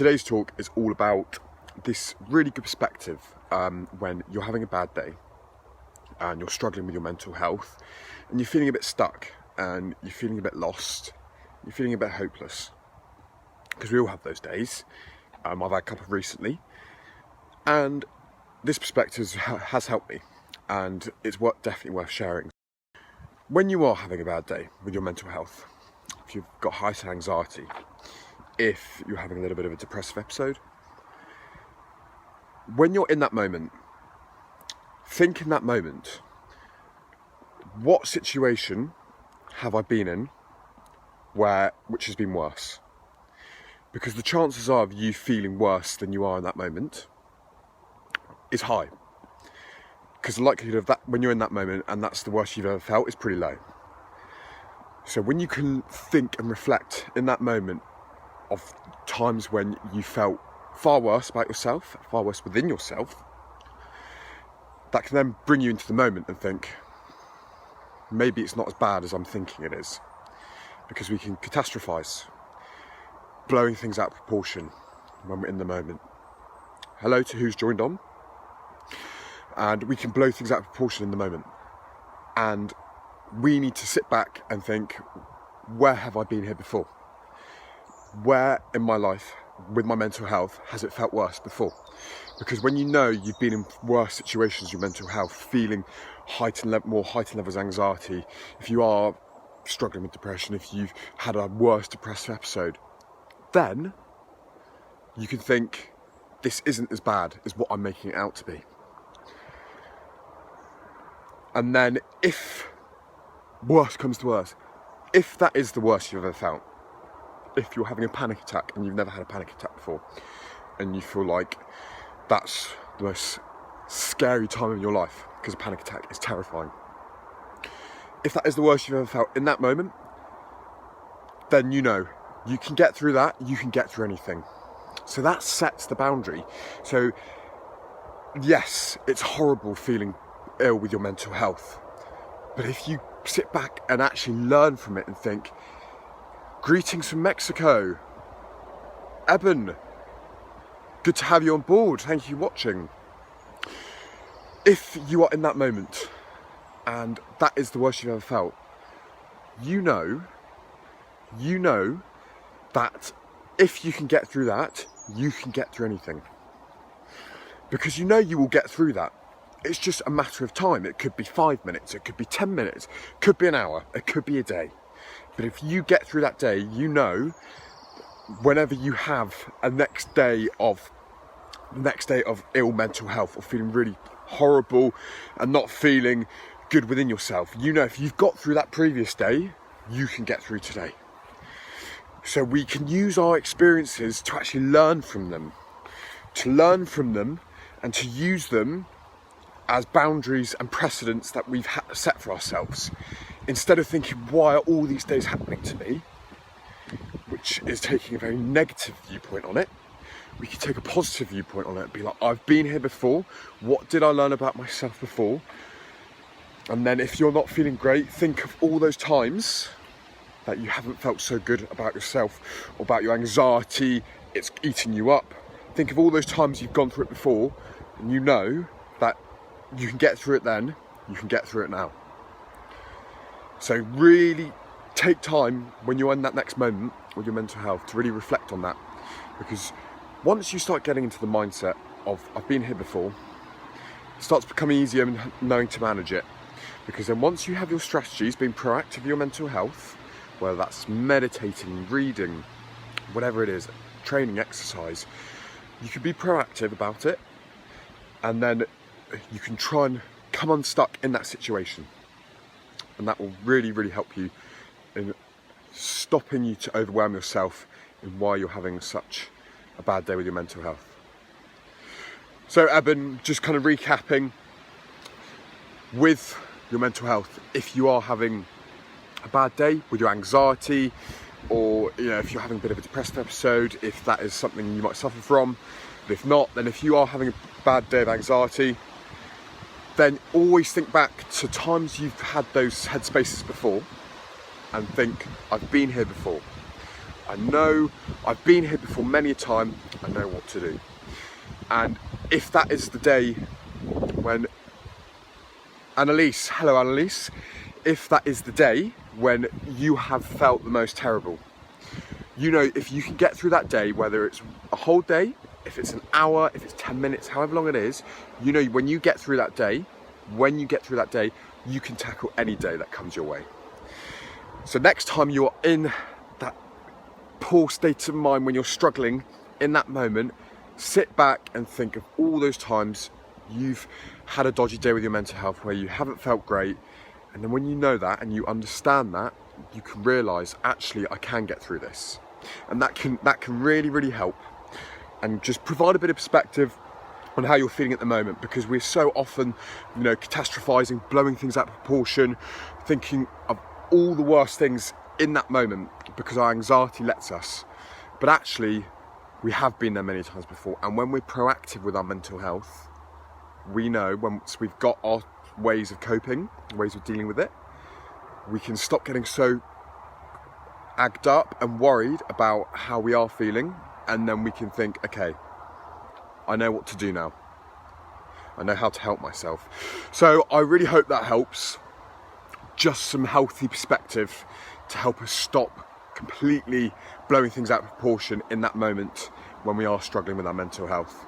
today's talk is all about this really good perspective when you're having a bad day and you're struggling with your mental health and you're feeling a bit stuck and you're feeling a bit lost, you're feeling a bit hopeless. Because we all have those days. I've had a couple recently, and this perspective has helped me, and it's definitely worth sharing. When you are having a bad day with your mental health, if you've got heightened anxiety, if you're having a little bit of a depressive episode, when you're in that moment, think in that moment, what situation have I been in which has been worse? Because the chances are of you feeling worse than you are in that moment is high. Because the likelihood of that, when you're in that moment and that's the worst you've ever felt, is pretty low. So when you can think and reflect in that moment of times when you felt far worse about yourself, far worse within yourself, that can then bring you into the moment and think, maybe it's not as bad as I'm thinking it is. Because we can catastrophize, blowing things out of proportion when we're in the moment. Hello to who's joined on. And we can blow things out of proportion in the moment. And we need to sit back and think, where have I been here before? Where in my life, with my mental health, has it felt worse before? Because when you know you've been in worse situations with your mental health, feeling more heightened levels of anxiety, if you are struggling with depression, if you've had a worse depressive episode, then you can think, this isn't as bad as what I'm making it out to be. And then if worse comes to worse, if that is the worst you've ever felt, if you're having a panic attack and you've never had a panic attack before, and you feel like that's the most scary time of your life, because a panic attack is terrifying. If that is the worst you've ever felt in that moment, then you know you can get through that, you can get through anything. So that sets the boundary. So yes, it's horrible feeling ill with your mental health, but if you sit back and actually learn from it and think, greetings from Mexico, Eben, good to have you on board, thank you for watching. If you are in that moment and that is the worst you've ever felt, you know that if you can get through that, you can get through anything. Because you know you will get through that. It's just a matter of time. It could be 5 minutes, it could be 10 minutes, it could be an hour, it could be a day. But if you get through that day, you know, whenever you have a next day of ill mental health or feeling really horrible and not feeling good within yourself, you know if you've got through that previous day, you can get through today. So we can use our experiences to actually learn from them and to use them as boundaries and precedents that we've set for ourselves. Instead of thinking, why are all these days happening to me? Which is taking a very negative viewpoint on it. We can take a positive viewpoint on it and be like, I've been here before. What did I learn about myself before? And then if you're not feeling great, think of all those times that you haven't felt so good about yourself or about your anxiety, it's eating you up. Think of all those times you've gone through it before and you know that you can get through it then, you can get through it now. So really take time when you're in that next moment with your mental health to really reflect on that. Because once you start getting into the mindset of, I've been here before, it starts becoming easier and knowing to manage it. Because then once you have your strategies, being proactive with your mental health, whether that's meditating, reading, whatever it is, training, exercise, you can be proactive about it, and then you can try and come unstuck in that situation. And that will really, really help you in stopping you to overwhelm yourself in why you're having such a bad day with your mental health. So Eben, just kind of recapping, with your mental health, if you are having a bad day with your anxiety, or if you're having a bit of a depressive episode, if that is something you might suffer from, but if not, then if you are having a bad day of anxiety, then always think back to times you've had those headspaces before and think, I've been here before. I know, I've been here before many a time, I know what to do. And if that is the day when Annalise, hello Annalise, if that is the day when you have felt the most terrible, you know, if you can get through that day, whether it's a whole day, if it's an hour, if it's 10 minutes, however long it is, you know, when you get through that day, you can tackle any day that comes your way. So next time you're in that poor state of mind, when you're struggling in that moment, sit back and think of all those times you've had a dodgy day with your mental health where you haven't felt great. And then when you know that and you understand that, you can realise, actually, I can get through this. And that can really, really help and just provide a bit of perspective on how you're feeling at the moment, because we're so often, you know, catastrophizing, blowing things out of proportion, thinking of all the worst things in that moment because our anxiety lets us. But actually, we have been there many times before, and when we're proactive with our mental health, we know once we've got our ways of coping, ways of dealing with it, we can stop getting so agged up and worried about how we are feeling, and then we can think, okay, I know what to do now. I know how to help myself. So I really hope that helps. Just some healthy perspective to help us stop completely blowing things out of proportion in that moment when we are struggling with our mental health.